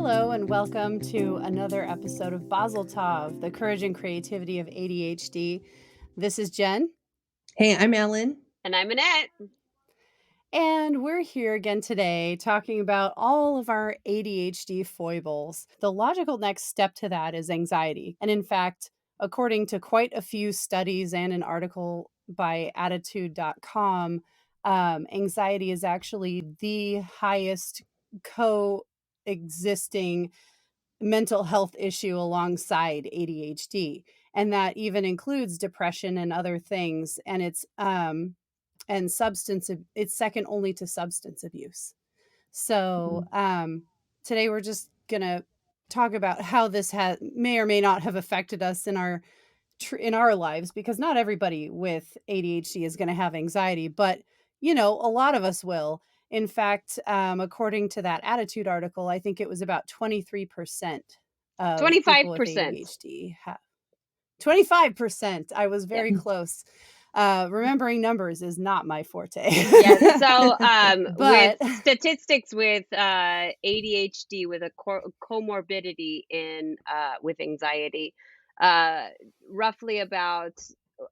Hello and welcome to another episode of Basel Tov, the courage and creativity of ADHD. This is Jen, Hey, I'm Ellen. And I'm Annette. and we're here again today talking about all of our ADHD foibles. The logical next step to that is anxiety. And in fact, according to quite a few studies and an article by attitude.com, anxiety is actually the highest coexisting mental health issue alongside ADHD, and that even includes depression and other things, and it's it's second only to substance abuse. So today we're just gonna talk about how this may or may not have affected us in our lives, because not everybody with ADHD is going to have anxiety, but a lot of us will. In fact, according to that Attitude article, I think it was about 23% of people with 25%. ADHD have 25%. I was very Yep. close. Remembering numbers is not my forte. Yes. So, But with statistics with ADHD, with a comorbidity in with anxiety, uh, roughly about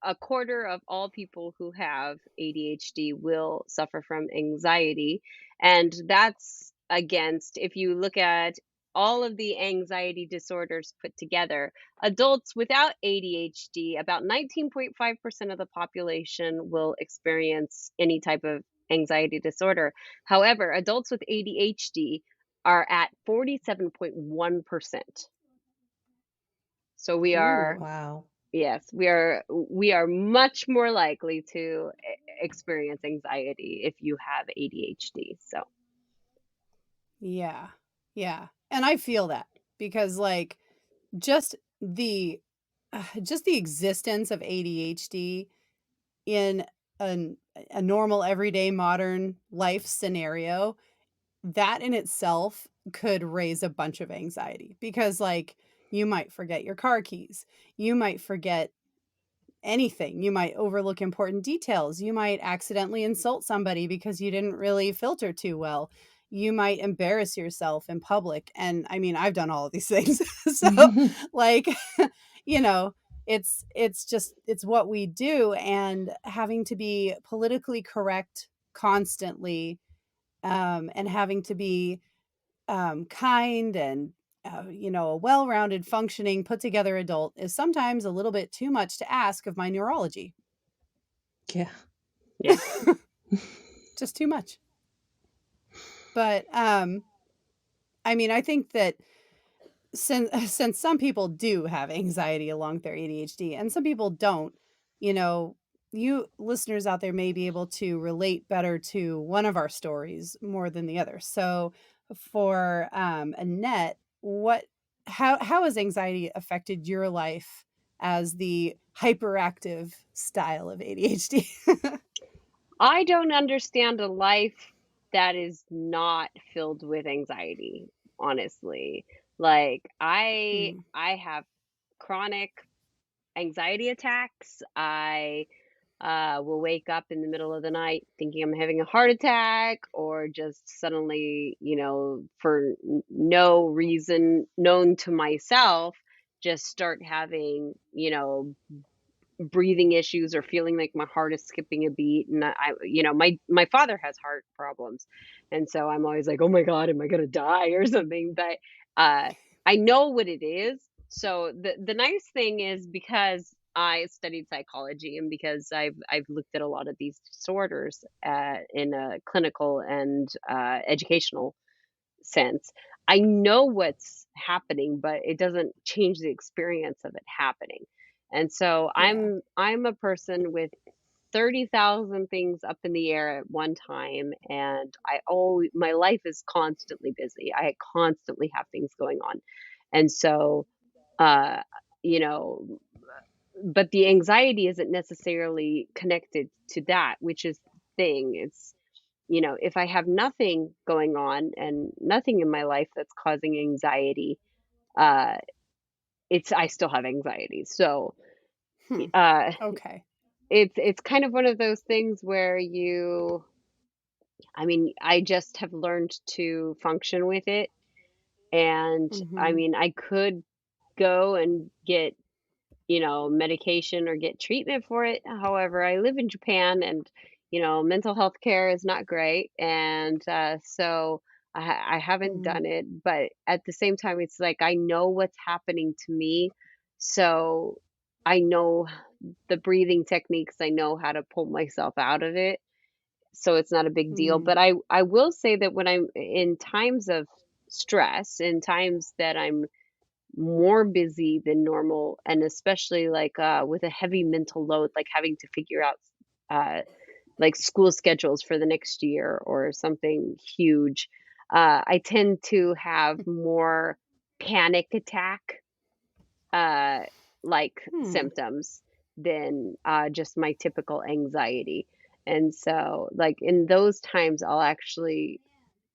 a quarter of all people who have ADHD will suffer from anxiety, and that's against, if you look at all of the anxiety disorders put together, adults without ADHD, about 19.5% of the population will experience any type of anxiety disorder. However, adults with ADHD are at 47.1%. So we are, Wow. yes, we are much more likely to experience anxiety if you have ADHD. So yeah, yeah, and I feel that because just the just the existence of ADHD in an, a normal everyday modern life scenario, that in itself could raise a bunch of anxiety, because you might forget your car keys, you might forget anything, you might overlook important details, you might accidentally insult somebody because you didn't really filter too well, you might embarrass yourself in public. And I mean, I've done all of these things. So like you know it's what we do, and having to be politically correct constantly, and having to be kind and a well-rounded, functioning, put together adult is sometimes a little bit too much to ask of my neurology. Yeah. yeah. Just too much. But I mean, I think that since some people do have anxiety along with their ADHD and some people don't, you know, you listeners out there may be able to relate better to one of our stories more than the other. So for Annette, how has anxiety affected your life as the hyperactive style of ADHD? I don't understand a life that is not filled with anxiety, honestly. Like Mm. I have chronic anxiety attacks. I will wake up in the middle of the night thinking I'm having a heart attack, or just suddenly, for no reason known to myself, just start having, breathing issues, or feeling like my heart is skipping a beat. And my father has heart problems, and so I'm always like, oh my god, am I gonna die or something? But I know what it is. So the nice thing is, because I studied psychology, and because I've looked at a lot of these disorders in a clinical and educational sense, I know what's happening, but it doesn't change the experience of it happening. And so Yeah. I'm a person with 30,000 things up in the air at one time, and my life is constantly busy. I constantly have things going on. And so uh you know but the anxiety isn't necessarily connected to that, which is the thing. It's, if I have nothing going on and nothing in my life that's causing anxiety, uh, I still have anxiety. So, Hmm. uh, Okay. it's kind of one of those things where I mean, I just have learned to function with it. And I Mhm. mean, I could go and get, medication or get treatment for it. However, I live in Japan and, mental health care is not great. And so I haven't Mm. done it. But at the same time, it's like I know what's happening to me. So I know the breathing techniques, I know how to pull myself out of it. So it's not a big deal. Mm. But I will say that when I'm in times of stress, in times that I'm more busy than normal, and especially like with a heavy mental load, like having to figure out uh, like school schedules for the next year or something huge, I tend to have more panic attack uh, like Hmm. symptoms than just my typical anxiety. And so, like in those times, I'll actually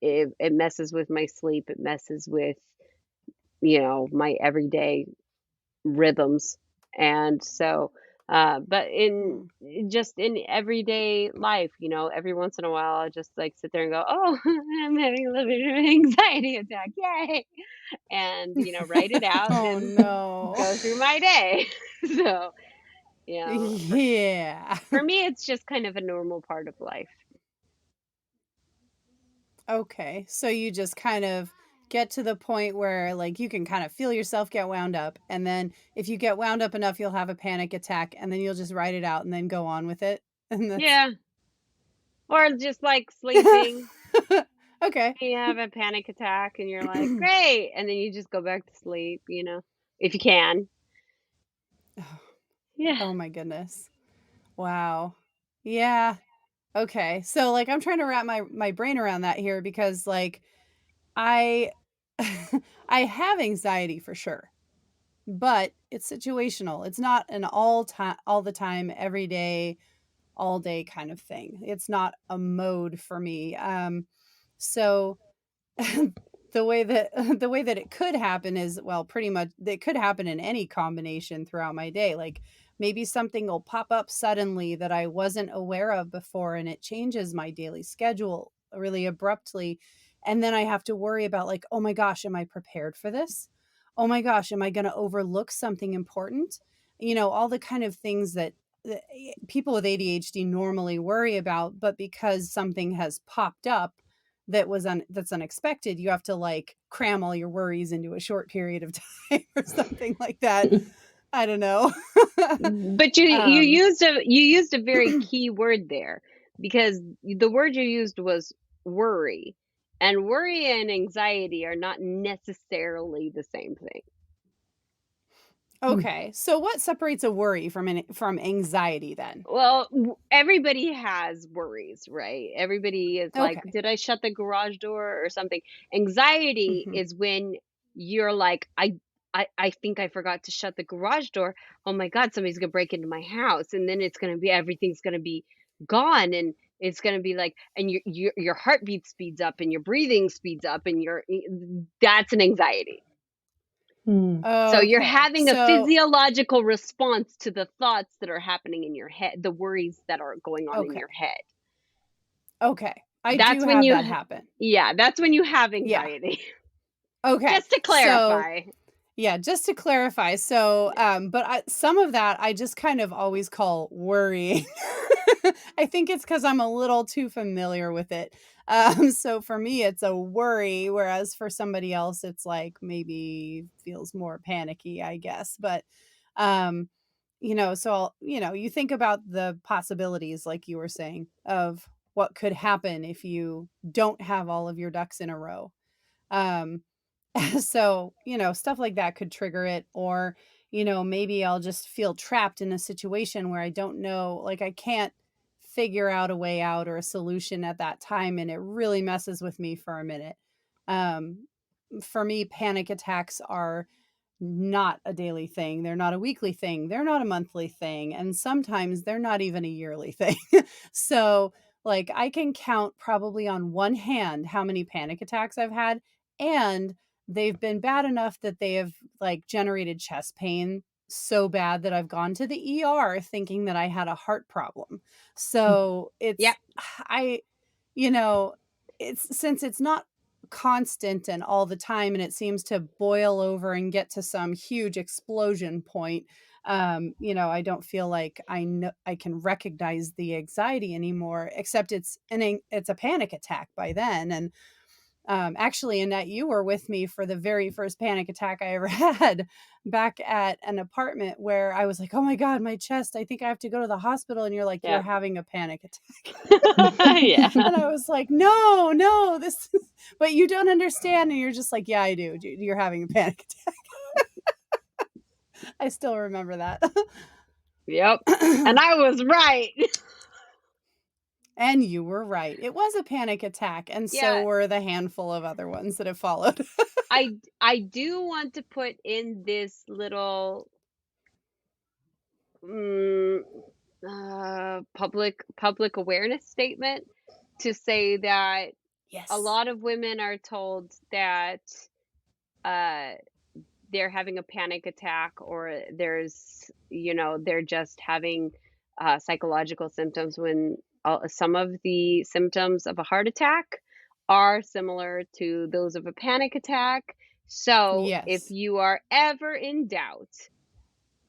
it messes with my sleep. It messes with my everyday rhythms. And so, but Hmm. just in everyday life, every once in a while, I just like sit there and go, "Oh, I'm having a little bit of an anxiety attack, yay!" And write it out Oh, and no. go through my day. So, for Yeah. for me, it's just kind of a normal part of life. Okay. So you just kind of get to the point where, like, you can kind of feel yourself get wound up, and then if you get wound up enough, you'll have a panic attack, and then you'll just write it out and then go on with it, and that's Yeah, or just like sleeping. Okay. You have a panic attack and you're like, "Great," and then you just go back to sleep, if you can. Yeah. Oh my goodness. Wow. Yeah. Okay. So, like, I'm trying to wrap my brain around that here because, like, I I have anxiety for sure, but it's situational. It's not an all the time, every day, all day kind of thing. It's not a mode for me. So the way that the way that it could happen is, well, pretty much it could happen in any combination throughout my day. Like maybe something will pop up suddenly that I wasn't aware of before and it changes my daily schedule really abruptly. And then I have to worry about, like, oh my gosh, am I prepared for this? Oh my gosh, am I going to overlook something important? All the kind of things that people with ADHD normally worry about, but because something has popped up that's unexpected, you have to, like, cram all your worries into a short period of time or something like that. I don't know. But you Um, used a very key word there, because the word you used was worry. And worry and anxiety are not necessarily the same thing. okay, so what separates a worry from anxiety then? Well, everybody has worries, right? Everybody is like, Okay. did I shut the garage door or something? Anxiety Mhm. is when you're like, I think I forgot to shut the garage door. Oh my God, somebody's gonna break into my house, and then it's gonna be everything's gonna be gone, and it's gonna be like, and your heartbeat speeds up, and your breathing speeds up, and that's an anxiety. Mm. So you're Okay. having a So physiological response to the thoughts that are happening in your head, the worries that are going on in okay. your head. Okay. I do That's when have that happen. yeah, that's when you have Yeah. anxiety. Okay. Just to So clarify. yeah, just to clarify, so, Yeah. but some of that I just kind of always call worrying. I think it's because 'cause I'm a little too familiar with it. So for me, it's a worry, whereas for somebody else, it's like maybe feels more panicky, I guess, but, um, so you think about the possibilities, like you were saying, of what could happen if you don't have all of your ducks in a row. Um so, stuff like that could trigger it. Or, maybe I'll just feel trapped in a situation where I don't know, like, I can't figure out a way out or a solution at that time. And it really messes with me for a minute. Um, for me, panic attacks are not a daily thing. They're not a weekly thing. They're not a monthly thing. And sometimes they're not even a yearly thing. So, like, I can count probably on one hand how many panic attacks I've had. And they've been bad enough that they have, like, generated chest pain so bad that I've gone to the ER thinking that I had a heart problem. So Yep. I, you know, it's since it's not constant and all the time, and it seems to boil over and get to some huge explosion point. I don't feel like I know I can recognize the anxiety anymore, except it's a panic attack by then. And actually, Annette, you were with me for the very first panic attack I ever had back at an apartment where I was like, "Oh my God, my chest, I think I have to go to the hospital." And you're like, "You're Yeah. having a panic attack." Yeah. And I was like, "No, no, but you don't understand." And you're just like, "Yeah, I do. You're having a panic attack." I still remember that. Yep. And I was right. And you were right. It was a panic attack, and so Yeah. were the handful of other ones that have followed. I do want to put in this little mm, public awareness statement to say that a Yes. lot of women are told that uh, they're having a panic attack, or they're just having psychological symptoms, when some of the symptoms of a heart attack are similar to those of a panic attack. So if Yes. you are ever in doubt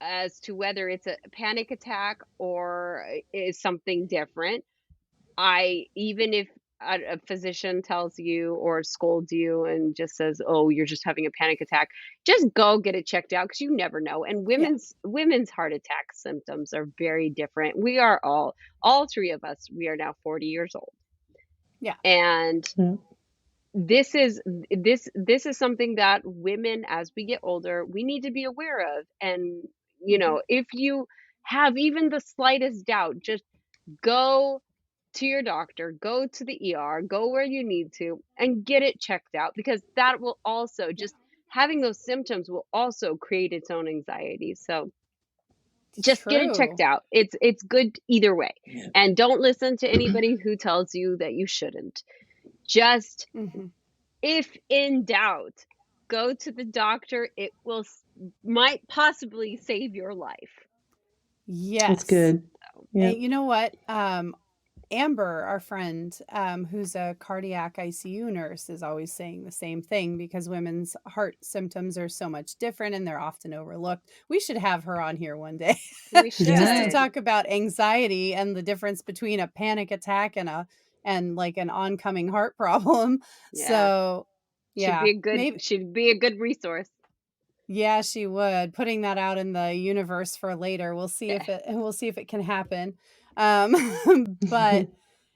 as to whether it's a panic attack or is something different, even if a physician tells you or scolds you and just says, "Oh, you're just having a panic attack," just go get it checked out, because you never know. And Yeah. women's heart attack symptoms are very different. We are all three of us, we are now 40 years old. Yeah. And Yeah. this is something that women, as we get older, we need to be aware of. And Mhm. if you have even the slightest doubt, just go to your doctor, go to the ER, go where you need to, and get it checked out, because that will also Yeah. just having those symptoms will also create its own anxiety. So It's just get it checked true. out. It's good either way. Yeah. And don't listen to anybody who tells you that you shouldn't. Just, Mhm. if in doubt, go to the doctor. It might possibly save your life. That's Yes. good. So, Yeah. And you know what? Amber, our friend, who's a cardiac ICU nurse, is always saying the same thing, because women's heart symptoms are so much different and they're often overlooked. We should have her on here one day we just to Yeah. should. talk about anxiety and the difference between a panic attack and like an oncoming heart problem. Yeah. So, She'd yeah, be a good maybe. she'd be a good resource. Yeah, she would. Putting that out in the universe for later. Yeah. We'll see if it can happen. But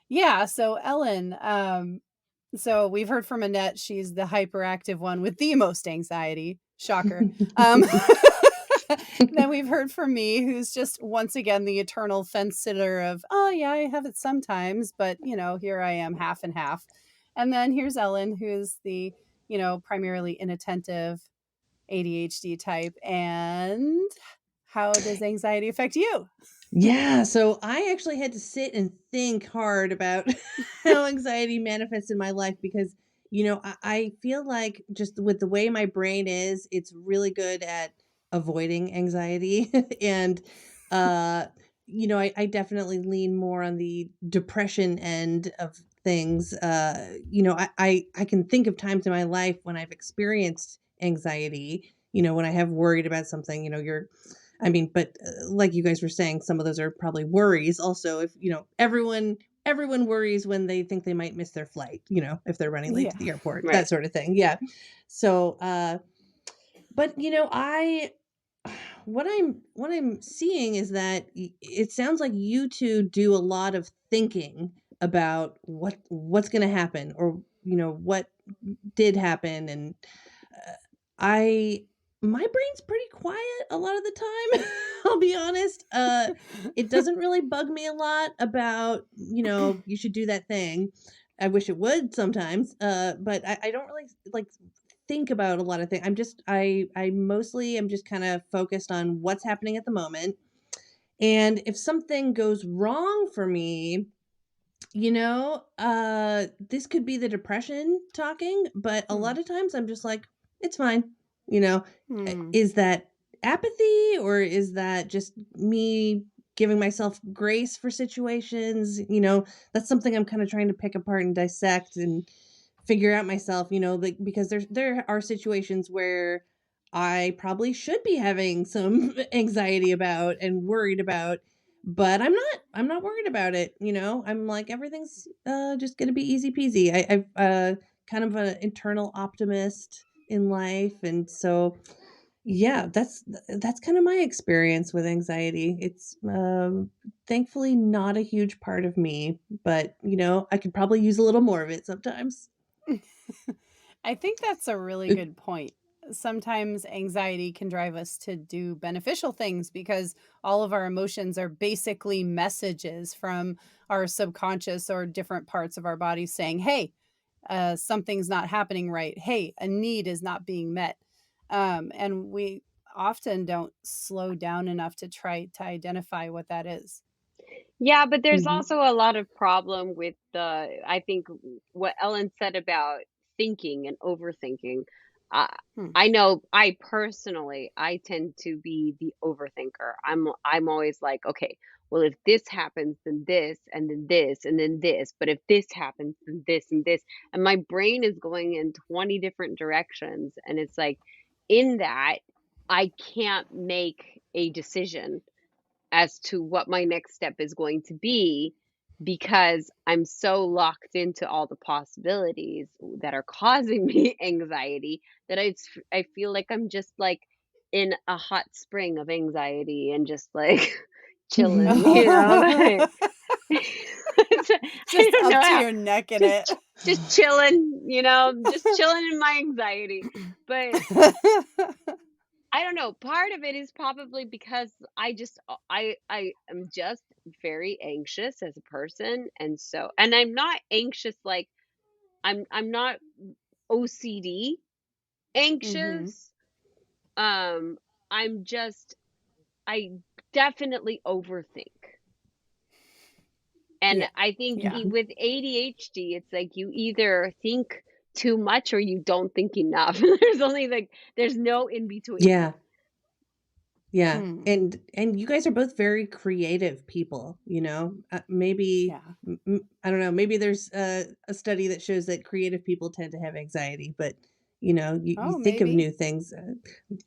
yeah, so Ellen, so we've heard from Annette, she's the hyperactive one with the most anxiety. Shocker. Um then we've heard from me, who's just once again the eternal fence sitter of, "Oh yeah, I have it sometimes, but here I am half and half." And then here's Ellen, who's the, primarily inattentive ADHD type. And how does anxiety affect you? Yeah, so I actually had to sit and think hard about how anxiety manifests in my life because, I feel like just with the way my brain is, it's really good at avoiding anxiety. And, uh, I definitely lean more on the depression end of things. I can think of times in my life when I've experienced anxiety, when I have worried about something, but like you guys were saying, some of those are probably worries. Also, if everyone worries when they think they might miss their flight. If they're running late Yeah. to the airport, Right. that sort of thing. Yeah. So, but I what I'm seeing is that it sounds like you two do a lot of thinking about what's going to happen, or what did happen. And uh, I my brain's pretty quiet a lot of the time. I'll be honest. It doesn't really bug me a lot about, you should do that thing. I wish it would sometimes. But I don't really like think about a lot of things. I mostly am just kind of focused on what's happening at the moment. And if something goes wrong for me, this could be the depression talking, but a Hmm. lot of times I'm just like, it's fine. You know, Hmm. is that apathy, or is that just me giving myself grace for situations? That's something I'm kind of trying to pick apart and dissect. And figure out myself, like because there are situations where I probably should be having some anxiety about and worried about, but I'm not worried about it. I'm like everything's just gonna be easy peasy. I've kind of an internal optimist in life, and so yeah, that's kind of my experience with anxiety. It's thankfully not a huge part of me, but I could probably use a little more of it sometimes. I think that's a really good point. Sometimes anxiety can drive us to do beneficial things because all of our emotions are basically messages from our subconscious or different parts of our body saying, hey, something's not happening right. Hey, a need is not being met. And we often don't slow down enough to try to identify what that is. Yeah, but there's Mhm. also a lot of problem with I think what Ellen said about thinking and overthinking. Uh, Hmm. I know I personally, I tend to be the overthinker. I'm always like, okay, well, if this happens, then this, and then this, and then this. But if this happens, then this and this. And my brain is going in 20 different directions. And it's like, in that, I can't make a decision as to what my next step is going to be because I'm so locked into all the possibilities that are causing me anxiety that I feel like I'm just like in a hot spring of anxiety and just like chilling, you know. I Just don't up know to how your neck in just it. just chilling, just chilling in my anxiety. But I don't know. Part of it is probably because I am just very anxious as a person, and I'm not anxious like I'm not OCD Mhm. anxious. Um I'm just I definitely overthink. And Yeah. I think Yeah. Mhm. with ADHD it's like you either think too much or you don't think enough. There's no in between. Yeah. Yeah. Hmm. And you guys are both very creative people. Maybe Yeah. I don't know, maybe there's a study that shows that creative people tend to have anxiety, but you Oh, think of maybe. new things.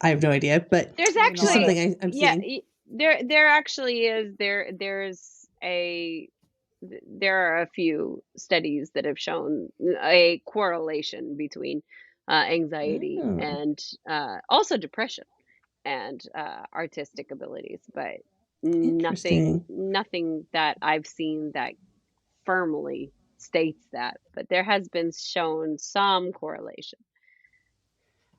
I have no idea, but There's Maybe just all of actually something us. I'm yeah, seeing. there actually is there's there are a few studies that have shown a correlation between anxiety Oh, and also depression and artistic abilities, but interesting. nothing that I've seen that firmly states that, but there has been shown some correlation.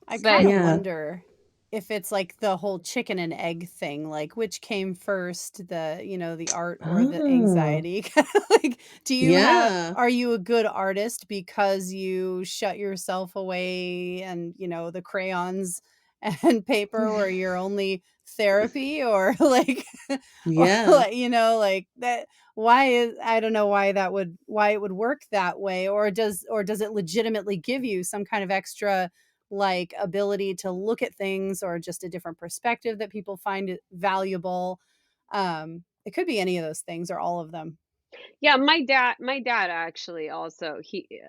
I kind But of Yeah. wonder if it's like the whole chicken and egg thing, like which came first, the art or the Oh, anxiety? Kinda like, yeah. are you a good artist because you shut yourself away and, the crayons and paper were your only therapy or like or Yeah. like, like that why is I don't know why it would work that way or does it legitimately give you some kind of extra like ability to look at things or just a different perspective that people find it valuable. It could be any of those things or all of them. yeah, my dad actually also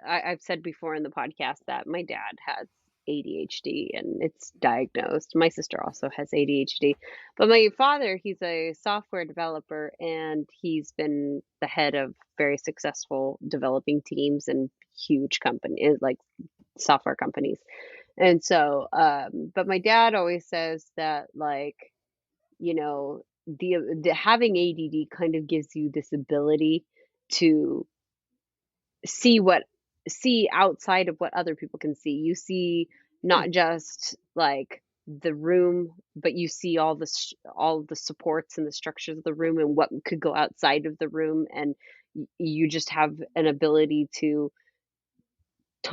I've said before in the podcast that my dad has ADHD and it's diagnosed. My sister also has ADHD. But my father, he's a software developer and he's been the head of very successful developing teams and huge companies like software companies. And so but my dad always says that like, you know, the having ADD kind of gives you this ability to see what see outside of what other people can see. You see Hmm. not just like the room, but you see all the supports and the structures of the room and what could go outside of the room, and you just have an ability to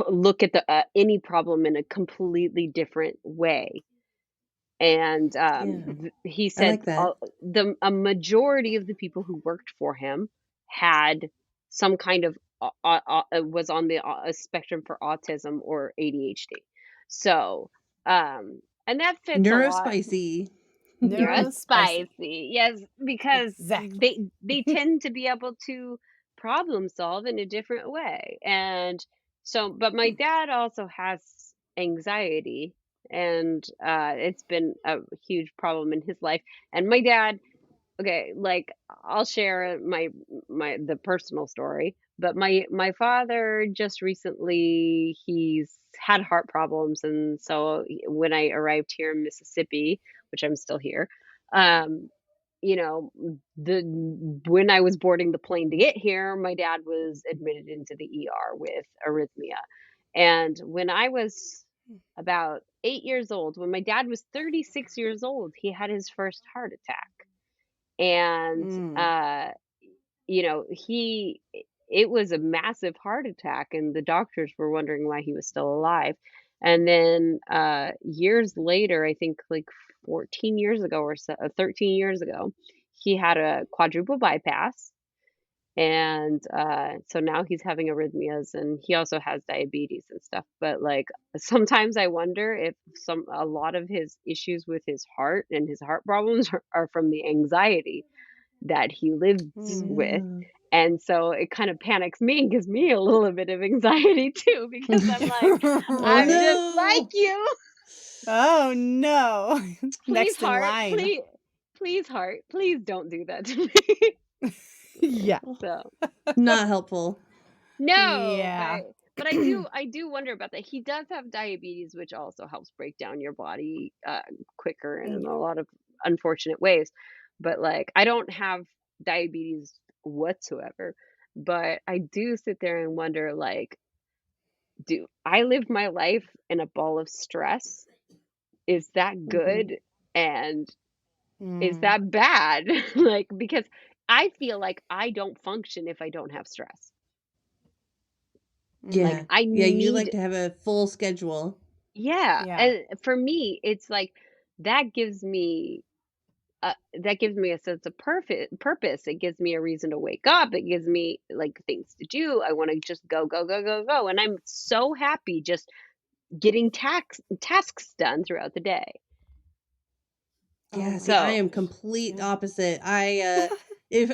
look at the any problem in a completely different way. And Yeah. he I said like that. a majority of the people who worked for him had some kind of was on the spectrum for autism or ADHD. So, and that fits a lot. Neurospicy. You're Neurospicy. spicy, yes, because Exactly. they tend to be able to problem solve in a different way, and So, but my dad also has anxiety, and it's been a huge problem in his life. And my dad, okay, like I'll share the personal story, but my father just recently he's had heart problems, and so when I arrived here in Mississippi, which I'm still here, um, you know, the when I was boarding the plane to get here, my dad was admitted into the ER with arrhythmia. And when I was about 8 years old, when my dad was 36 years old, he had his first heart attack. And Mm. he it was a massive heart attack, and the doctors were wondering why he was still alive. And then years later, I think like 14 years ago or so, 13 years ago, he had a quadruple bypass. And so now he's having arrhythmias, and he also has diabetes and stuff. But like sometimes I wonder if a lot of his issues with his heart and his heart problems are from the anxiety that he lives Mm. with. Yeah. And so it kind of panics me and gives me a little bit of anxiety too, because I'm like, Oh I'm Right. just like no. you. Oh, no. Please, Next in heart, line. please, heart, please don't do that to me. Yeah. So Not helpful. no, Yeah. but I do wonder about that. He does have diabetes, which also helps break down your body quicker and in Yeah. a lot of unfortunate ways. But like I don't have diabetes whatsoever. But I do sit there and wonder, like, do I live my life in a ball of stress? Is that Mhm. good? And is Mm. that bad? Like, because I feel like I don't function if I don't have stress. Like Yeah. Mm. I Yeah, you like need to have a full schedule. Yeah, Yeah. and for me, it's like that gives me that gives me a sense of purpose. It gives me a reason to wake up. It gives me like things to do. I want to just go, go, go, go, go, and I'm so happy just getting tasks done throughout the day. Oh Yeah, my see, I So, am gosh. complete Yeah. opposite. If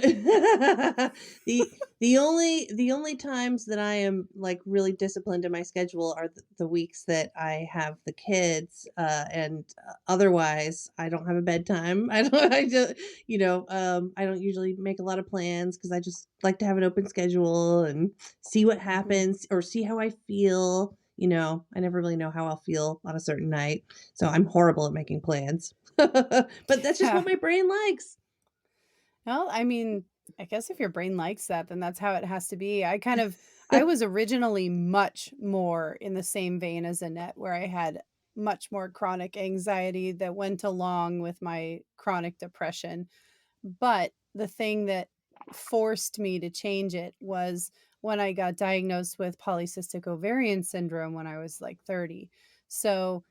the only times that I am like really disciplined in my schedule are the weeks that I have the kids, and otherwise I don't have a bedtime. I don't. I just I don't usually make a lot of plans because I just like to have an open schedule and see what Mhm. happens or see how I feel. I never really know how I'll feel on a certain night, so I'm horrible at making plans. But that's just Yeah. what my brain likes. Well, I mean, I guess if your brain likes that, then that's how it has to be. I was originally much more in the same vein as Annette, where I had much more chronic anxiety that went along with my chronic depression. But the thing that forced me to change it was when I got diagnosed with polycystic ovarian syndrome when I was like 30. So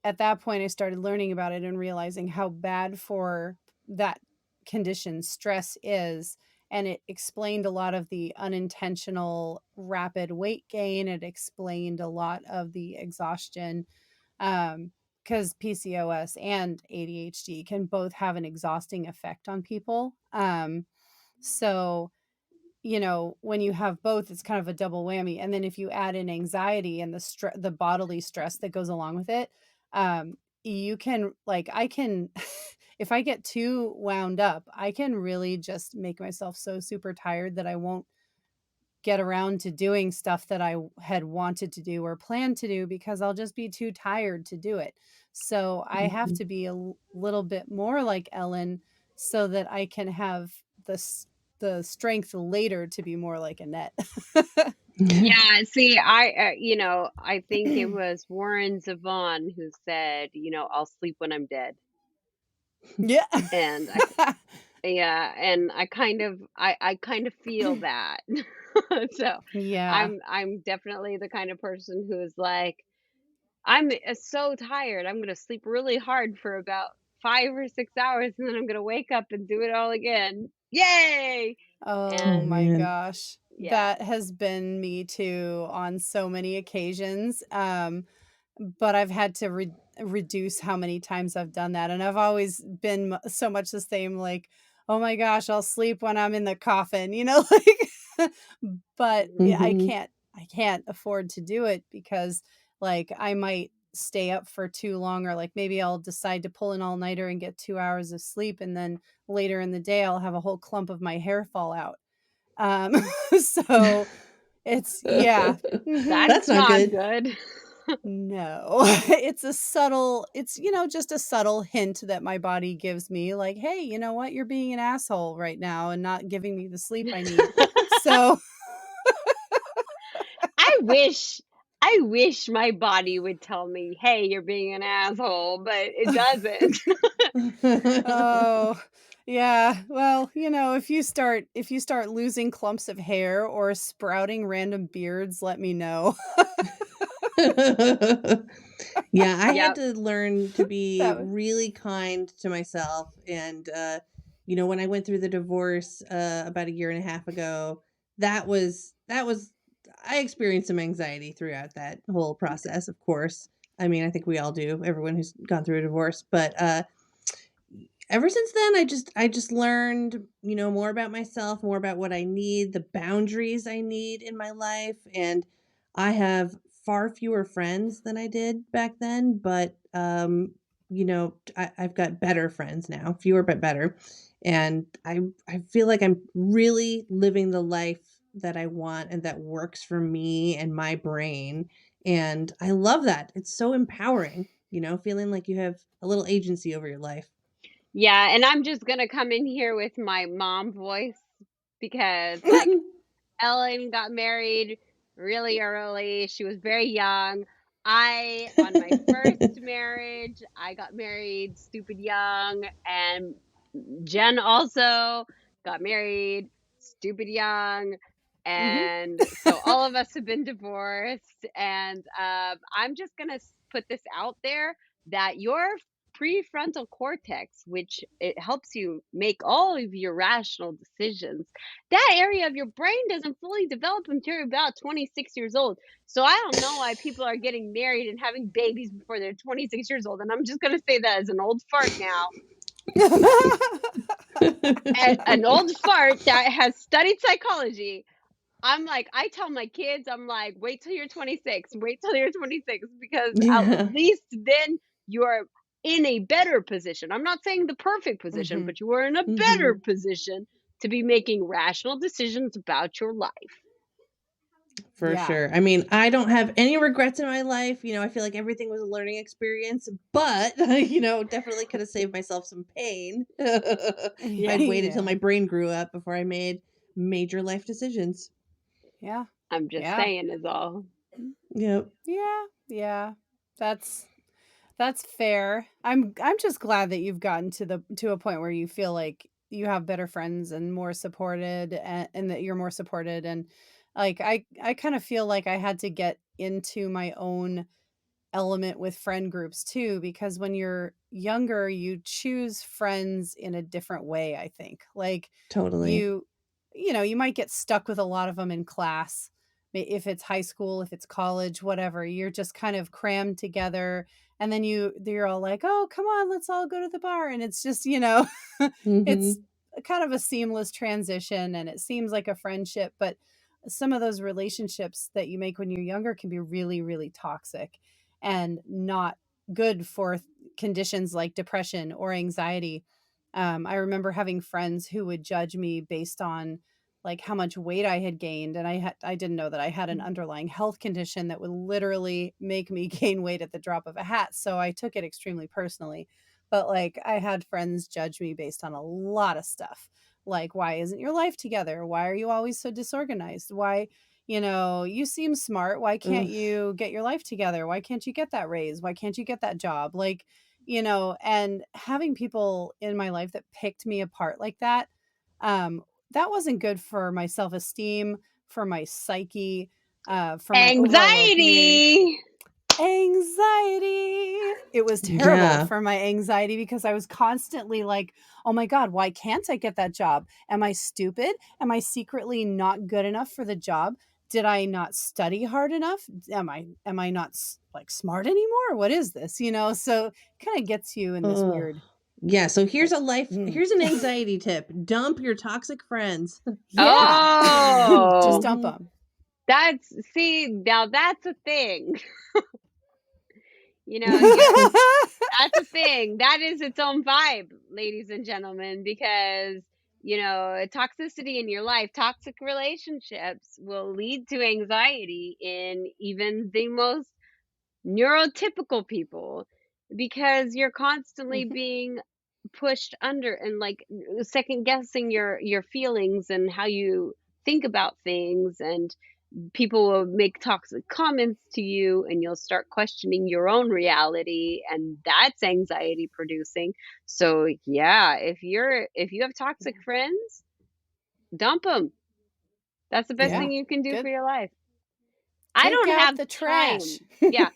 at that point, I started learning about it and realizing how bad for that condition stress is. And it explained a lot of the unintentional rapid weight gain. It explained a lot of the exhaustion, because PCOS and ADHD can both have an exhausting effect on people. So when you have both, it's kind of a double whammy. And then if you add in anxiety and the bodily stress that goes along with it, um, you can like I can if I get too wound up, I can really just make myself so super tired that I won't get around to doing stuff that had wanted to do or planned to do because I'll just be too tired to do it. So I have Mhm. to be little bit more like Ellen so that I can have the strength later to be more like Annette. yeah, see, I think it was Warren Zevon who said, I'll sleep when I'm dead. Yeah. And yeah, and I kind of feel that. So, Yeah. I'm definitely the kind of person who is like, I'm so tired. I'm gonna sleep really hard for about 5 or 6 hours, and then I'm gonna wake up and do it all again. Yay! Oh Oh And my man. gosh. yeah, That has been me too on so many occasions. But I've had to reduce how many times I've done that. And I've always been so much the same, like, oh my gosh, I'll sleep when I'm in the coffin, like, but yeah, Mhm. I I can't afford to do it because like I might stay up for too long, or like maybe I'll decide to pull an all-nighter and get 2 hours of sleep, and then later in the day I'll have a whole clump of my hair fall out. Um, so it's yeah. Mhm. That's That's not not good. good. No. It's a subtle it's, just a subtle hint that my body gives me like, "Hey, you know what? You're being an asshole right now and not giving me the sleep I need." So, I wish I wish my body would tell me, "Hey, you're being an asshole," but it doesn't. oh, yeah. Well, if you start losing clumps of hair or sprouting random beards, let me know. Yeah, I had Yep. to learn to be That was really kind to myself. And, when I went through the divorce about a year and a half ago, I experienced some anxiety throughout that whole process, of course. I mean, I think we all do, everyone who's gone through a divorce. But ever since then, I just learned, more about myself, more about what I need, the boundaries I need in my life. And I have far fewer friends than I did back then, but I've got better friends now, fewer but better. And I feel like I'm really living the life that I want and that works for me and my brain. And I love that. It's so empowering, feeling like you have a little agency over your life. Yeah, and I'm just gonna come in here with my mom voice because, like, Ellen got married really early. She was very young. On my first marriage, I got married stupid young, and Jen also got married stupid young. mhm. And so all of us have been divorced. And I'm just going to put this out there that your prefrontal cortex, which it helps you make all of your rational decisions, that area of your brain doesn't fully develop until you're about 26 years old. So I don't know why people are getting married and having babies before they're 26 years old. And I'm just going to say that as an old fart now. An old fart that has studied psychology. I'm like, I tell my kids, I'm like, wait till you're 26, wait till you're 26, because at Yeah. least then you're in a better position. I'm not saying the perfect position, Mhm. but you are in a better Mhm. position to be making rational decisions about your life. For Yeah. sure. I mean, I don't have any regrets in my life. I feel like everything was a learning experience, but definitely could have saved myself some pain if I'd waited till Yeah. my brain grew up before I made major life decisions. Yeah. I'm just Yeah. saying, is all. Mm. Yep. Yeah. Yeah. That's that's fair. I'm just glad that you've gotten to a point where you feel like you have better friends and more supported, and that you're more supported, and like I kind of feel like I had to get into my own element with friend groups too, because when you're younger you choose friends in a different way, I think. Like Totally. you you might get stuck with a lot of them in class. If it's high school, if it's college, whatever, you're just kind of crammed together, and then you're all like, "Oh, come on, let's all go to the bar." And it's just, it's Mhm. kind of a seamless transition, and it seems like a friendship, but some of those relationships that you make when you're younger can be really, really toxic and not good for conditions like depression or anxiety. I remember having friends who would judge me based on like how much weight I had gained, and I didn't know that I had an underlying health condition that would literally make me gain weight at the drop of a hat. So I took it extremely personally. But like I had friends judge me based on a lot of stuff. Like, why isn't your life together? Why are you always so disorganized? Why, you seem smart. Why can't Ugh. you get your life together? Why can't you get that raise? Why can't you get that job? Like, and having people in my life that picked me apart like that, um, that wasn't good for my self-esteem, for my psyche, for my overall well-being. Anxiety. Anxiety. It was terrible Yeah. for my anxiety because I was constantly like, "Oh my god, why can't I get that job? Am I stupid? Am I secretly not good enough for the job? Did I not study hard enough? Am I not like smart anymore? What is this?" So kind of gets you in this Oh. weird Yeah, so like mm. here's an anxiety tip. Dump your toxic friends. Yeah. Just Oh, dump Mhm. them. Now that's a thing. You know, you're That's a thing. That is its own vibe, ladies and gentlemen, because, toxicity in your life, toxic relationships will lead to anxiety in even the most neurotypical people because you're constantly Mhm. being pushed under and like second guessing your feelings and how you think about things, and people will make toxic comments to you and you'll start questioning your own reality, and that's anxiety producing. So yeah, if you have toxic friends, dump them. That's the best Yeah. thing you can do for Good. your life. I Take don't out have the time. trash. Yeah,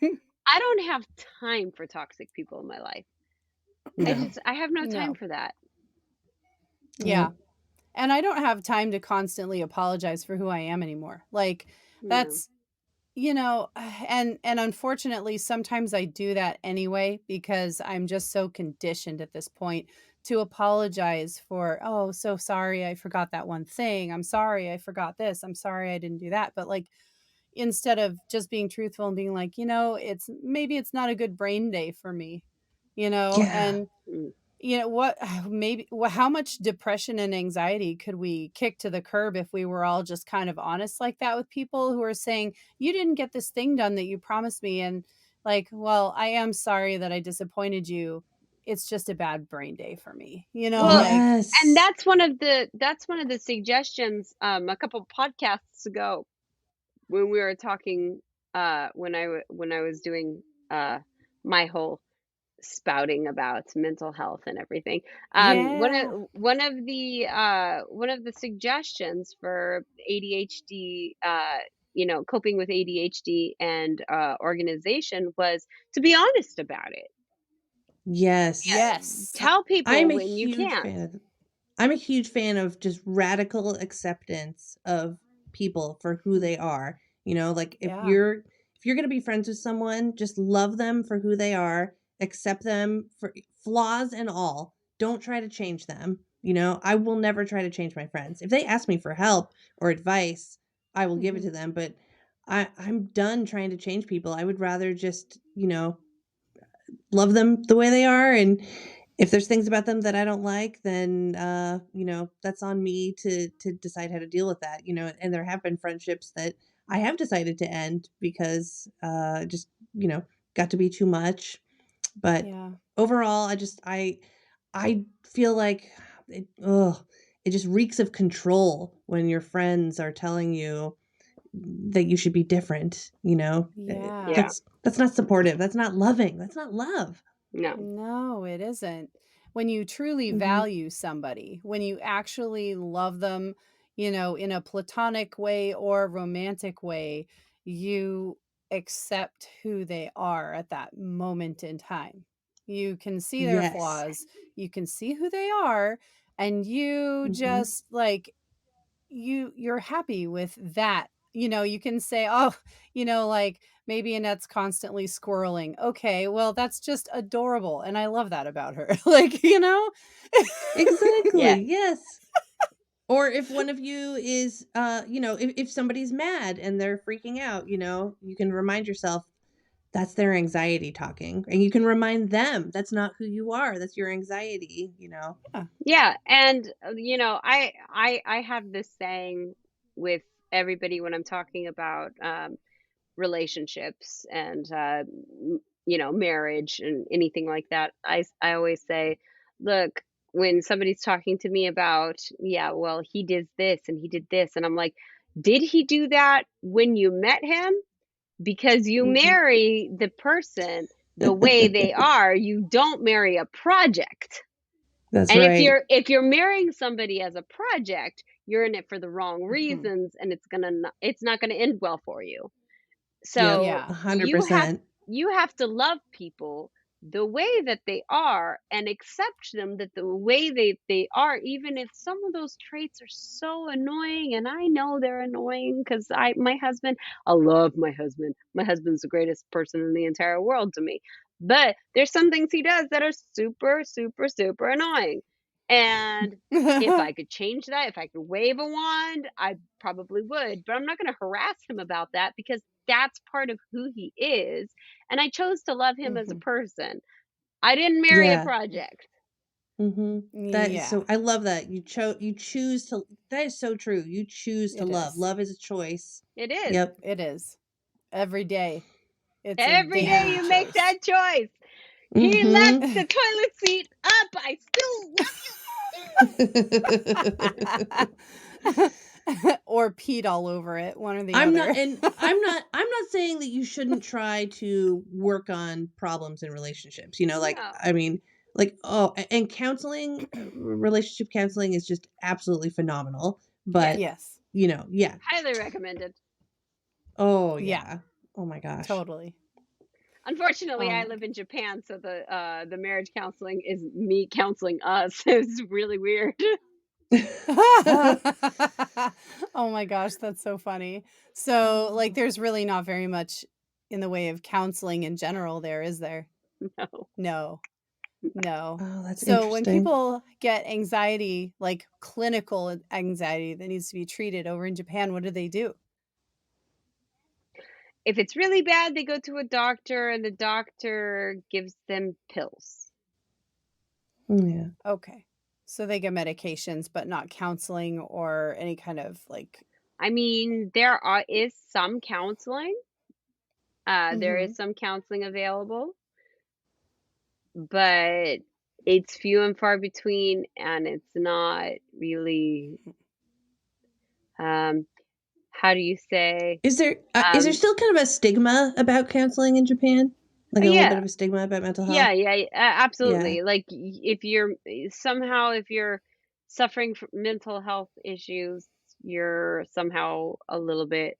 I don't have time for toxic people in my life. No. I have no time No. for that. Yeah. Nope. And I don't have time to constantly apologize for who I am anymore. Like No. that's and unfortunately sometimes I do that anyway because I'm just so conditioned at this point to apologize for, oh, so sorry I forgot that one thing. I'm sorry I forgot this. I'm sorry I didn't do that. But like instead of just being truthful and being like, it's maybe it's not a good brain day for me, Yeah. and Mm. what how much depression and anxiety could we kick to the curb if we were all just kind of honest like that with people who are saying, you didn't get this thing done that you promised me, and like, well, I am sorry that I disappointed you. It's just a bad brain day for me, Well, like, and Yes. that's one of the suggestions a couple podcasts ago when we were talking when I was doing my whole spouting about mental health and everything. yeah. One of the suggestions for ADHD, coping with ADHD and organization was to be honest about it. Yes. Yeah, Yes. tell I'm people a when you huge can't. fan of I'm a huge fan of just radical acceptance of people for who Mm, they are. You know, like yeah. if you're going to be friends with someone, just love them for who they are, accept them for flaws and all. Don't try to change them. You know, I will never try to change my friends. If they ask me for help or advice, I will give it Mhm. to them, but I'm done trying to change people. I would rather just, love them the way they are, and if there's things about them that I don't like, then that's on me to decide how to deal with that. And there have been friendships that I have decided to end because just got to be too much. But Yeah. overall, I feel like it just reeks of control when your friends are telling you that you should be different. Yeah. Yeah, That's not supportive. That's not loving. That's not love. no, No, it isn't. When you truly Hmm. value somebody, when you actually love them, in a platonic way or romantic way, you accept who they are at that moment in time. You can see their Yes. flaws, you can see who they are, and you Hmm. just like you're happy with that. You can say, "Oh, like maybe Annette's constantly squirreling. Okay, well, that's just adorable, and I love that about her." Like, yeah, Exactly. Yes. Or if one of you is, if somebody's mad and they're freaking out, you can remind yourself that's their anxiety talking. And you can remind them that's not who you are. That's your anxiety. Yeah. yeah. And I have this saying with everybody when I'm talking about relationships and marriage and anything like that. I always say, look, when somebody's talking to me about, yeah, well, he did this and he did this, and I'm like, did he do that when you met him? Because you Mhm. marry the person the way they are, you don't marry a project. That's And right. if you're marrying somebody as a project, you're in it for the wrong Mhm. reasons, and it's not gonna end well for you. Yep. So Yeah. 100%. you have to love people the way that they are and accept them that the way they are, even if some of those traits are so annoying. And I know they're annoying because I love my husband. My husband's the greatest person in the entire world to me. But there's some things he does that are super, super, super annoying. And if I could change that, if I could wave a wand, I probably would, but I'm not gonna harass him about that because that's part of who he is, and I chose to love him as a Mhm. person. I didn't marry a Yeah. project. That is Yeah, so, I love that. You choose to, that is so true. You choose to it love. is. Love is a choice. It is. Yep. It is. Every day. It's a Every day daily you make choice. that choice. He left Mhm. the toilet seat up. I still Or peed all over it, one or the I'm not, other. and I'm not saying that you shouldn't try to work on problems in relationships. Like, no. I mean, like, oh, and counseling, relationship counseling is just absolutely phenomenal. Yes. But, Yes. yeah. Highly recommended. Oh, Yeah, yeah. Oh my gosh. totally. Unfortunately, Oh I my live god. in Japan, so the marriage counseling is me counseling us. It's really weird. Oh my gosh, that's so funny. So, like, Oh, there's really not very much in the way of counseling in general there, is there? No. No, no. oh, that's So when interesting. people get anxiety, like clinical anxiety that needs to be treated over in Japan, what do they do? If it's really bad, they go to a doctor and the doctor gives them pills. Yeah. Okay. So they get medications, but not counseling or any kind of like I mean, is some counseling. There is Mhm. some counseling available, but it's few and far between, and it's not really, um, how do you say? Is there Um, still kind of a stigma about counseling in Japan? Like a little bit yeah, of a stigma about mental yeah, health? yeah, Yeah. absolutely. Like if you're somehow if you're suffering from mental health issues, you're somehow a little bit,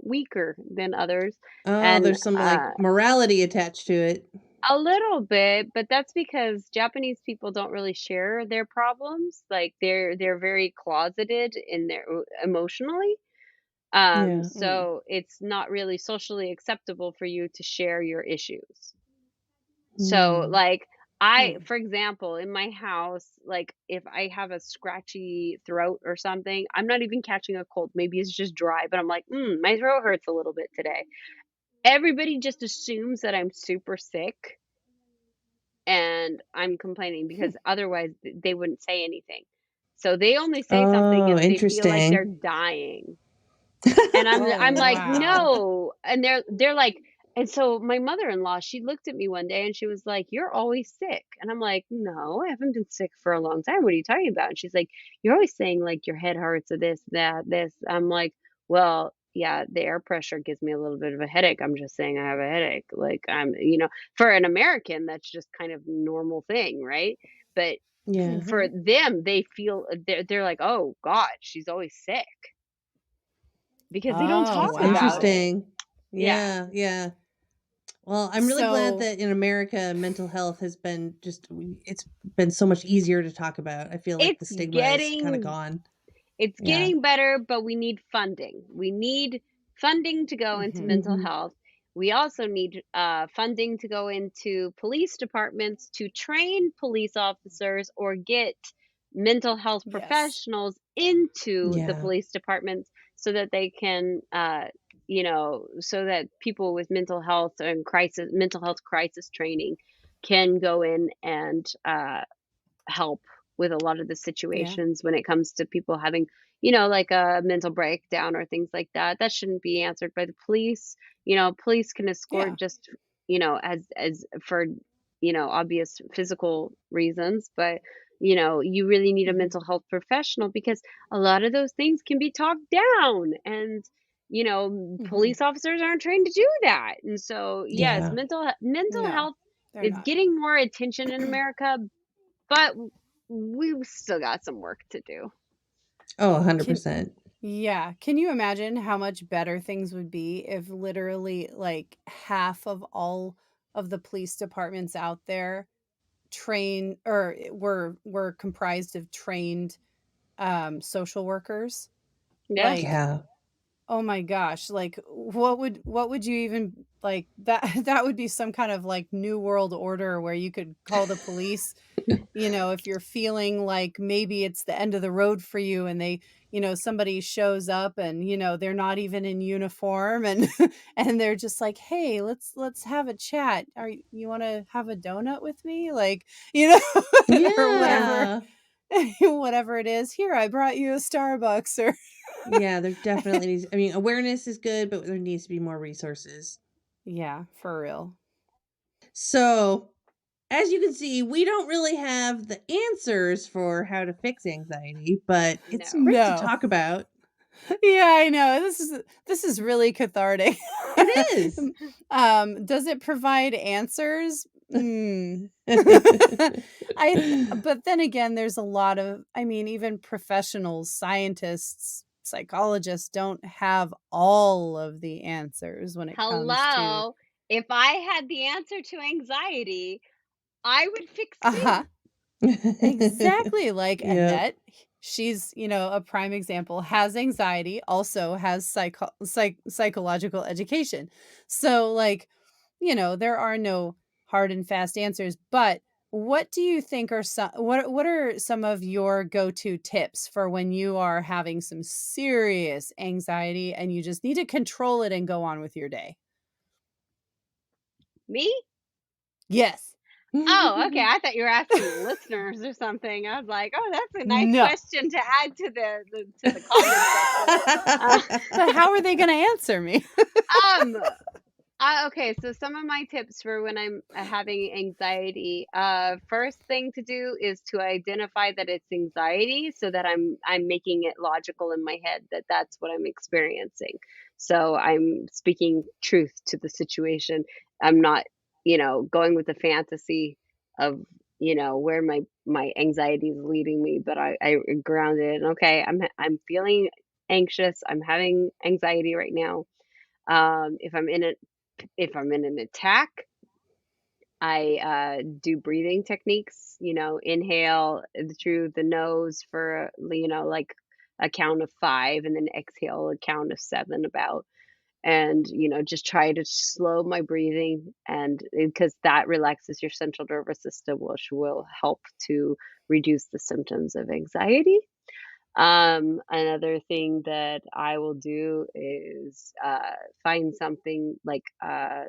weaker than others, Oh, and there's some like morality attached to it. a little bit, but that's because Japanese people don't really share their problems. Like they're very closeted in their emotionally. Yeah. Mm. So it's not really socially acceptable for you to share your issues. So, Hmm. like, Hmm. for example, in my house, like, if I have a scratchy throat or something, I'm not even catching a cold. Maybe it's just dry, but I'm like, my throat hurts a little bit today. Everybody just assumes that I'm super sick and I'm complaining Hmm. because otherwise they wouldn't say anything. So they only say something Oh, if they feel like they're interesting. dying. And I'm Oh, like, wow. "No." And they're like, and so my mother-in-law, she looked at me one day and she was like, "You're always sick." And I'm like, "No, I haven't been sick for a long time. What are you talking about?" And she's like, "You're always saying like your head hurts or this, that, this." I'm like, "Well, yeah, the air pressure gives me a little bit of a headache. I'm just saying I have a headache." Like for an American, that's just kind of normal thing, right? But Yeah. for Mhm. them, they feel they're like, "Oh God, she's always sick." Because they don't Oh, talk That's about wow. it. interesting. Yeah. Yeah, yeah. Well, I'm really glad So, that in America, mental health has been it's been so much easier to talk about. I feel like the It's stigma is kind of getting gone. it's Yeah. getting better, but we need funding. We need funding to go into mhm. mental Hmm. health. We also need funding to go into police departments to train police officers or get mental health Yes. professionals into the Yeah. police departments so that they can, so that people with mental health crisis training can go in and help with a lot of the Yeah. situations when it comes to people having, like a mental breakdown or things like that. That shouldn't be answered by the police. Police can escort Yeah. just, as for, obvious physical reasons, but you really need a Mhm. mental health professional because a lot of those things can be talked down and Mhm. police officers aren't trained to do that. And so, yes, Yeah. mental No, health they're is not. getting more attention in America, but we've still got some work to do. Oh, Can 100%. Yeah, can you imagine how much better things would be if literally like half of all of the police departments out there train or were comprised of trained social workers? Yeah. Like, Yeah. Oh my gosh, like, what would you even like, that that would be some kind of, like, new world order where you could call the police, if you're feeling like maybe it's the end of the road for you and somebody shows up and, they're not even in uniform and and they're just like, "Hey, let's have a chat. You wanna have a donut with me?" Like, you know, or whatever Yeah. whatever it is. "Here, I brought you a Starbucks," or Yeah, there definitely needs, I mean, awareness is good, but there needs to be more resources. Yeah, for real. So, as you can see, we don't really have the answers for how to fix anxiety, but it's No. great to No. talk about. Yeah, I know. This is really cathartic. It is. Does it provide answers? Mm. But then again, there's a lot of, I mean, even professionals, scientists, psychologists don't have all of the answers when it comes to Hello. If I had the answer to anxiety, I would fix uh-huh. you. Exactly, like Yep. Annette, she's, a prime example, has anxiety, also has psychological education. So, like, there are no hard and fast answers, but what do you think are what are some of your go-to tips for when you are having some serious anxiety and you just need to control it and go on with your day? Me? Yes. Oh, okay. I thought you were asking listeners or something. I was like, "Oh, that's a nice No. question to add to the comment section." Uh, But how are they going to answer me? um, okay, so some of my tips for when I'm having anxiety. First thing to do is to identify that it's anxiety, so that I'm making it logical in my head that that's what I'm experiencing. So I'm speaking truth to the situation. I'm not, going with the fantasy of where my anxiety is leading me, but I grounded in, okay, I'm feeling anxious. I'm having anxiety right now. If I'm in an attack, I do breathing techniques, inhale through the nose for, like a count of 5 and then exhale a count of 7 about. And, just try to slow my breathing and because that relaxes your central nervous system, which will help to reduce the symptoms of anxiety. Another thing that I will do is find something like a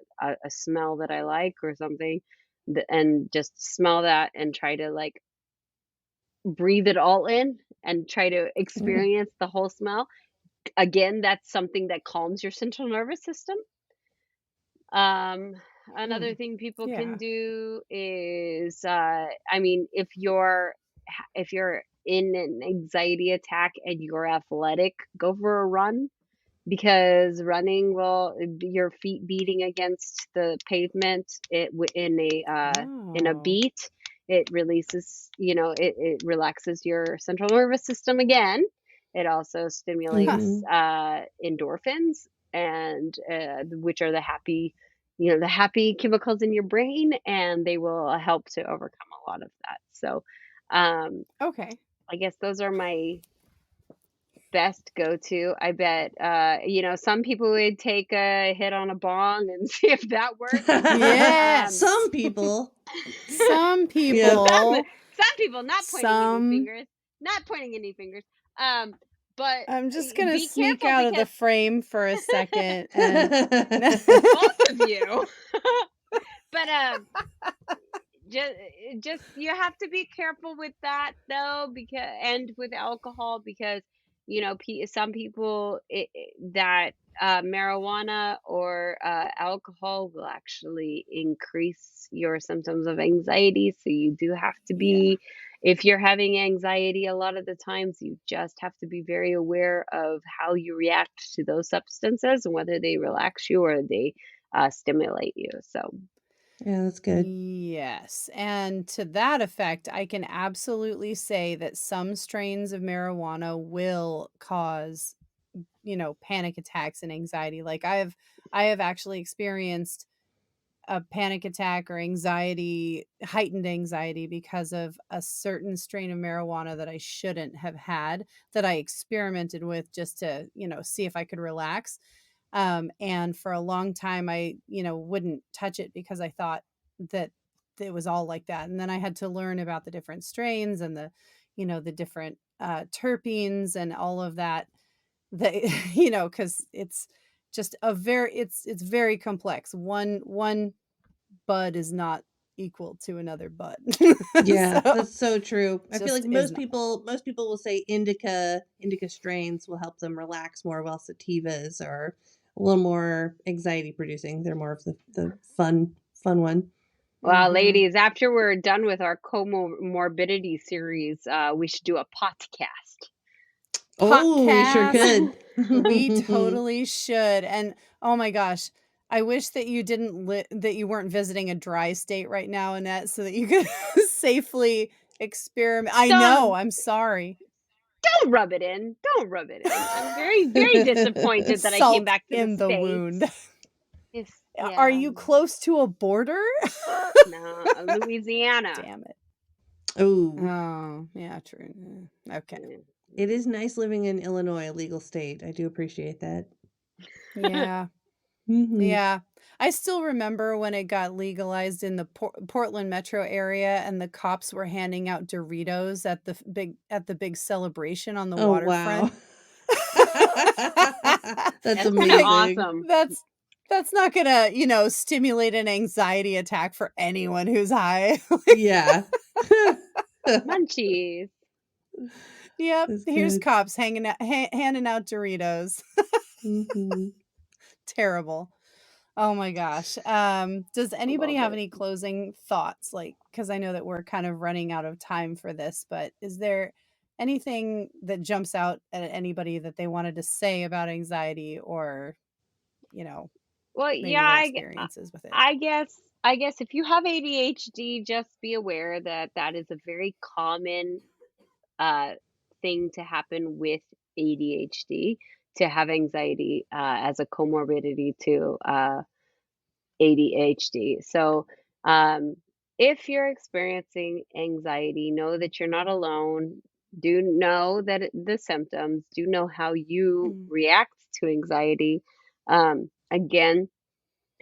smell that I like or something, and just smell that and try to like breathe it all in and try to experience the whole smell. Again, that's something that calms your central nervous system. Um, Hmm. Another thing people can Yeah. do is, I mean, if you're in an anxiety attack and you're athletic, go for a run because running will your feet beating against the pavement in a Oh. beat. It releases, it relaxes your central nervous system again. It also Huh. stimulates endorphins and which are the happy chemicals in your brain, and they will help to overcome a lot of that. So, um, Okay. I guess those are my best go-to. I bet, some people would take a hit on a bong and see if that works. Um, Yes. Some people. Some Yep. some people, some people not pointing any some fingers, not pointing any fingers. Um, but I'm just gonna be sneak careful out of the because frame for a second and both of you. But just just you have to be careful with that though, because and with alcohol because some people that marijuana or alcohol will actually increase your symptoms of anxiety, so you do have to yeah. be, if you're having anxiety a lot of the times, you just have to be very aware of how you react to those substances and whether they relax you or they stimulate you. So Yeah, that's good. Yes, and to that effect, I can absolutely say that some strains of marijuana will cause, panic attacks and anxiety. Like I have actually experienced a panic attack or anxiety, heightened anxiety because of a certain strain of marijuana that I shouldn't have had, that I experimented with just to, see if I could relax. And for a long time, I, wouldn't touch it because I thought that it was all like that. And then I had to learn about the different strains and the different terpenes and all of that. That because it's just it's very complex. One bud is not equal to another bud. Yeah, So that's so true. I feel like just is not. most people will say indica strains will help them relax more, while sativas are a little more anxiety producing. They're more of the fun one. Well, Mhm. ladies, after we're done with our comorbidity series, we should do a podcast. Oh, we sure Podcast. could. We totally should. And oh my gosh, I wish that you didn't that you weren't visiting a dry state right now, Annette, so that you could safely experiment. I know, Don't I'm sorry. don't rub it in. Don't rub it in. I'm very, very disappointed that I came Salt back to the in the wound. States. It's Are yeah, you close to a border? no, Louisiana. Damn it. Oh, Oh, yeah, true. Okay. Yeah. it is nice living in Illinois, a legal state. I do appreciate that. Yeah. Hmm. Yeah. I still remember when it got legalized in the Portland metro area and the cops were handing out Doritos at the big celebration on the Oh, wow. waterfront. That's That's kind of Like, amazing. awesome. that's not gonna, stimulate an anxiety attack for anyone who's high. Yeah. Munchies. Yep, That's here's good. cops hanging out handing out Doritos. Mhm. Terrible. Oh my gosh. Does I anybody love have it. any closing thoughts? Like, because I know that we're kind of running out of time for this, but is there anything that jumps out at anybody that they wanted to say about anxiety or, you know, Well, maybe yeah, their experiences with it? I guess if you have ADHD, just be aware that that is a very common uh, thing to happen with ADHD, to have anxiety as a comorbidity to ADHD. So, um, if you're experiencing anxiety, know that you're not alone. Do know that the symptoms, do know how you Mm, react to anxiety. Again,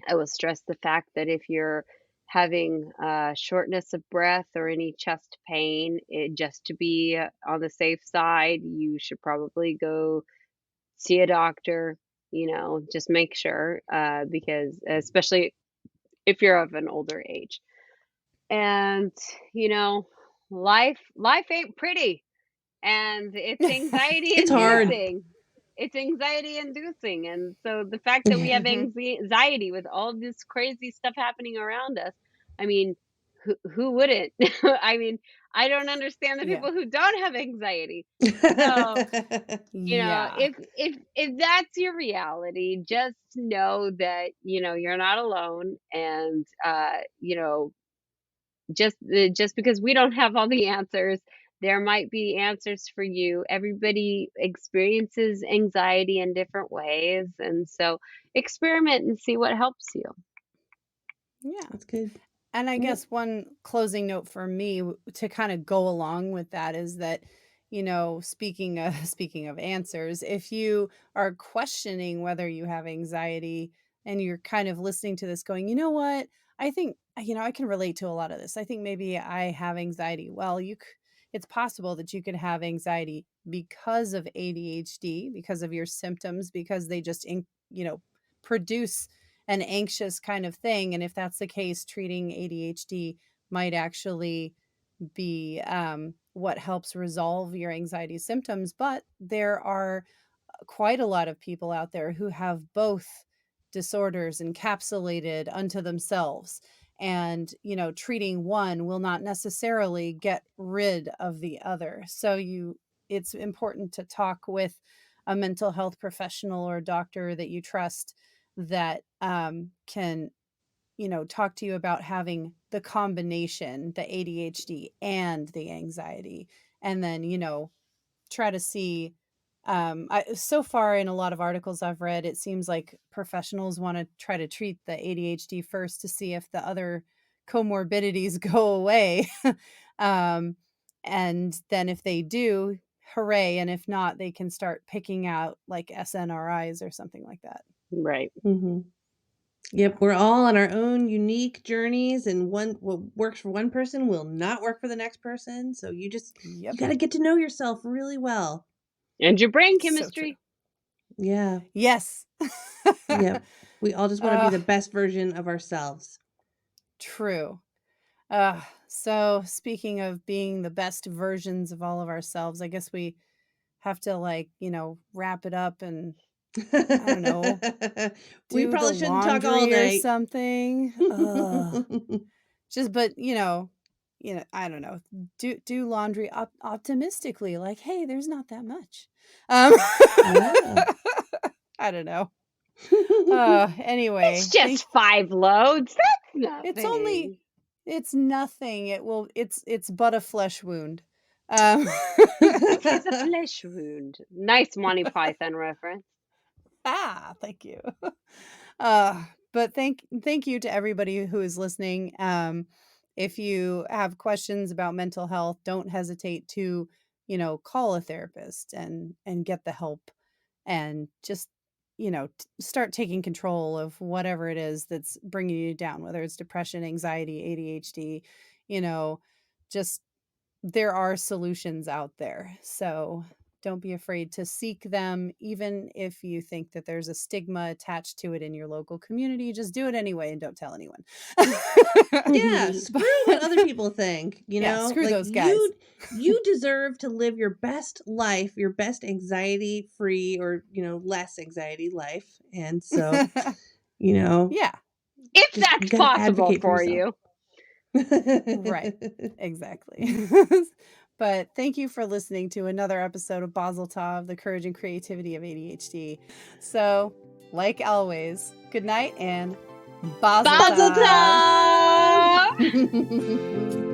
I will stress the fact that if you're having shortness of breath or any chest pain, just to be on the safe side, you should probably go see a doctor. Just make sure, because especially if you're of an older age. And you know, life ain't pretty, and it's anxiety It's hard. yeah. inducing. It's anxiety inducing. And so the fact that we have Hmm. anxiety with all this crazy stuff happening around us, I mean, who wouldn't? I mean, I don't understand the Yeah. people who don't have anxiety. So, Yeah. if that's your reality, just know that, you're not alone. And just because we don't have all the answers, there might be answers for you. Everybody experiences anxiety in different ways, and so experiment and see what helps you. Yeah. That's good. And I Yep. guess one closing note for me to kind of go along with that is that, speaking of speaking of answers, if you are questioning whether you have anxiety and you're kind of listening to this going, you know what? I think, I can relate to a lot of this. I think maybe I have anxiety. Well, it's possible that you could have anxiety because of ADHD, because of your symptoms, because they just, produce an anxious kind of thing. And if that's the case, treating ADHD might actually be what helps resolve your anxiety symptoms. But there are quite a lot of people out there who have both disorders encapsulated unto themselves. And, treating one will not necessarily get rid of the other. So it's important to talk with a mental health professional or doctor that you trust that can talk to you about having the combination, the ADHD and the anxiety, and then try to see So far in a lot of articles I've read, it seems like professionals want to try to treat the ADHD first to see if the other comorbidities go away. um, and then if they do, hooray. And if not, they can start picking out like SNRIs or something like that. Right. Mm-hmm. Yeah. Yep, we're all on our own unique journeys, and what works for one person will not work for the next person. So you Yep. got to get to know yourself really well. And your brain So true. chemistry. Yeah. Yes. Yep. We all just want to be the best version of ourselves. True. So speaking of being the best versions of all of ourselves, I guess we have to wrap it up and I don't know, We do the probably shouldn't talk all laundry or night. something. Just but I don't know. Do laundry optimistically, like, hey, there's not that much. Yeah. I don't know. Anyway, It's just 5 loads. That's it's nothing. nothing. It's but a flesh wound. It is a flesh wound. Nice Monty Python reference. Thank you. But thank you to everybody who is listening. If you have questions about mental health, don't hesitate to, call a therapist and get the help and just, start taking control of whatever it is that's bringing you down, whether it's depression, anxiety, ADHD, just there are solutions out there. So don't be afraid to seek them, even if you think that there's a stigma attached to it in your local community. Just do it anyway and don't tell anyone. Yeah, screw what other people think, Yeah, screw like those guys. you deserve to live your best life, your best anxiety free or, less anxiety life. And so, Yeah, If just that's got to possible advocate for for yourself. you. right. Exactly. But thank you for listening to another episode of Basel Tov, the courage and creativity of ADHD. So, like always, good night and Basel Basil Tov. time!